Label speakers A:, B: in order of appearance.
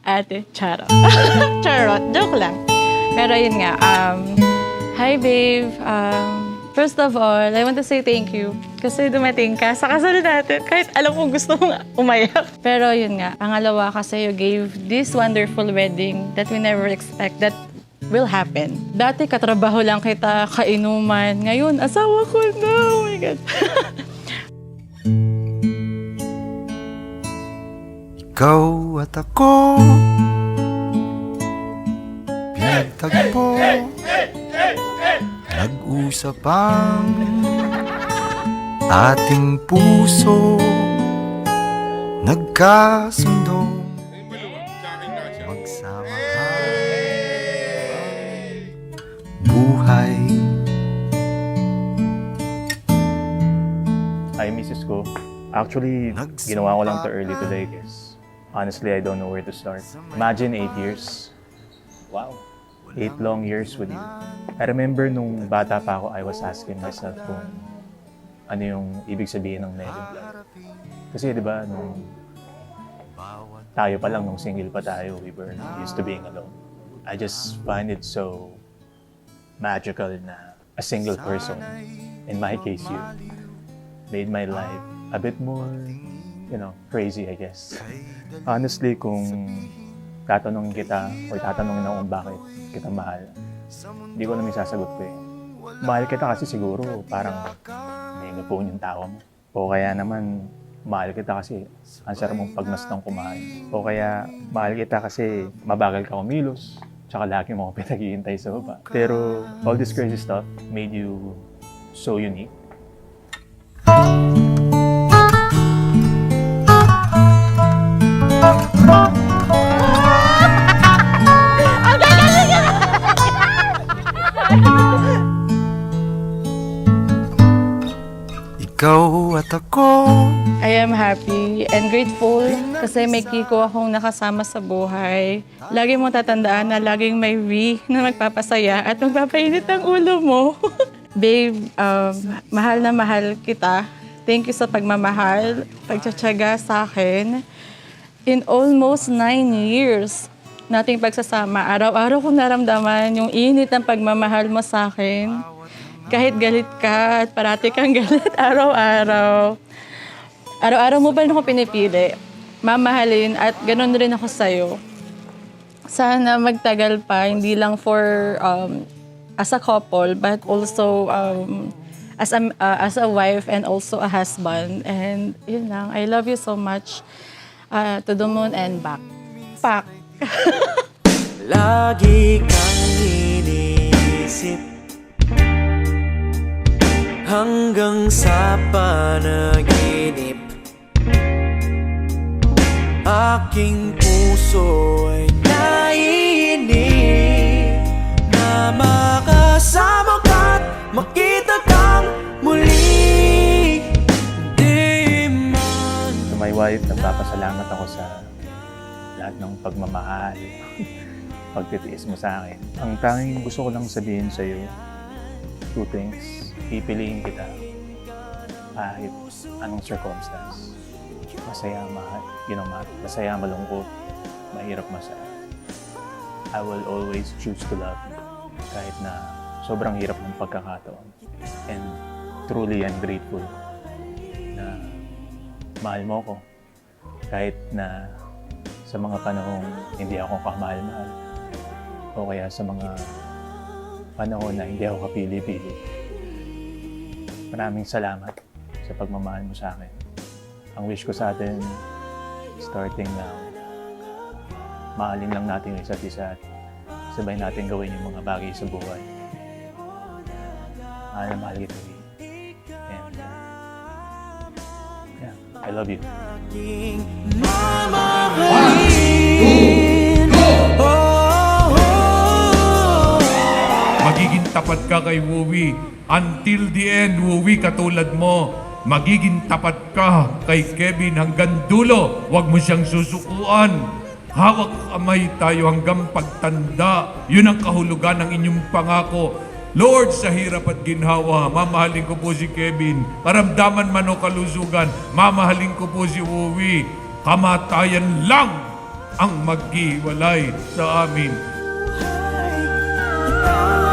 A: ate. Charot. Charot. Joke lang. Pero yun nga, hi babe. First of all, I want to say thank you. Kasi dumating ka sa kasal natin. Kahit alam ko gusto mong umayak. Pero yun nga, pangalawa kasi you gave this wonderful wedding that we never expect that will happen. Dati katrabaho lang kita, kainuman. Ngayon, asawa ko na. Oh my God.
B: Ikaw at ako pinagtagpo, nag-usap ang ating puso, nagkasundo, magsama buhay.
C: Hi, Mrs. Ko. Actually, ginawa ko lang to early today, guys. Honestly, I don't know where to start. Imagine 8 years. Wow. 8 long years with you. I remember nung bata pa ako, I was asking myself kung ano yung ibig sabihin ng married life. Kasi di ba, nung tayo pa lang, nung single pa tayo, we were used to being alone. I just find it so magical na a single person, in my case you, made my life a bit more, crazy, I guess. Honestly, kung tatanungin kita o tatanungin ako kung bakit kita mahal, hindi ko naman sasagot ko eh. Mahal kita kasi siguro parang may ngapon yung tawa mo. O kaya naman, mahal kita kasi ang sarap mong pagmastang kumain. O kaya, mahal kita kasi mabagal ka kumilos, tsaka lagi mo ako pinaghihintay sa baba. Pero all this crazy stuff made you so unique.
B: Ikaw at ako,
A: I am happy and grateful kasi may Kiko akong nakasama sa buhay. Lagi mo tatandaan na laging may we na magpapasaya at magpapainit ang ulo mo. Babe, mahal na mahal kita. Thank you sa pagmamahal, pagtsatsaga sa akin. In almost 9 years nating pagsasama, araw-araw ko naramdaman yung init ng pagmamahal mo sa akin. Kahit galit ka at parati kang galit araw-araw. Araw-araw mo pa rin ako pinipili. Mamahalin at ganun rin ako sa'yo. Sana magtagal pa, hindi lang for as a couple, but also as a wife and also a husband. And yun lang, I love you so much. To the moon and back. Pak!
D: Lagi kang iniisip hanggang sa panaginip. Aking puso ay naiinip na makasama ka't makita kang muli. Di man.
C: To my wife, nagpapasalamat ako sa lahat ng pagmamahal, pagtitiis mo sa akin. Ang tanging gusto ko lang sabihin sa'yo, 2 things. Pipiliin kita kahit anong circumstance. Masaya, masaya, malungkot, mahirap, masaya. I will always choose to love you kahit na sobrang hirap ng pagkakataon. And truly I'm grateful na mahal mo ko kahit na sa mga panahong hindi ako kamahal-mahal o kaya sa mga panahon na hindi ako kapili-pili. Maraming salamat sa pagmamahal mo sa akin. Ang wish ko sa atin, starting now, mahalin lang natin yung isa't isa at sabay natin gawin yung mga bagay sa buhay. Mahal na mahal kita. And yeah, I love you.
E: Magiging tapat ka kay Wowie. Until the end, Wowie, katulad mo. Magiging tapat ka kay Kevin hanggang dulo. Huwag mo siyang susukuan. Hawak kamay tayo hanggang pagtanda. Yun ang kahulugan ng inyong pangako. Lord, sa hirap at ginhawa, mamahalin ko po si Kevin. Maramdaman man o kalusugan, mamahalin ko po si Wowie. Kamatayan lang ang maghiwalay sa amin.
D: Ikaw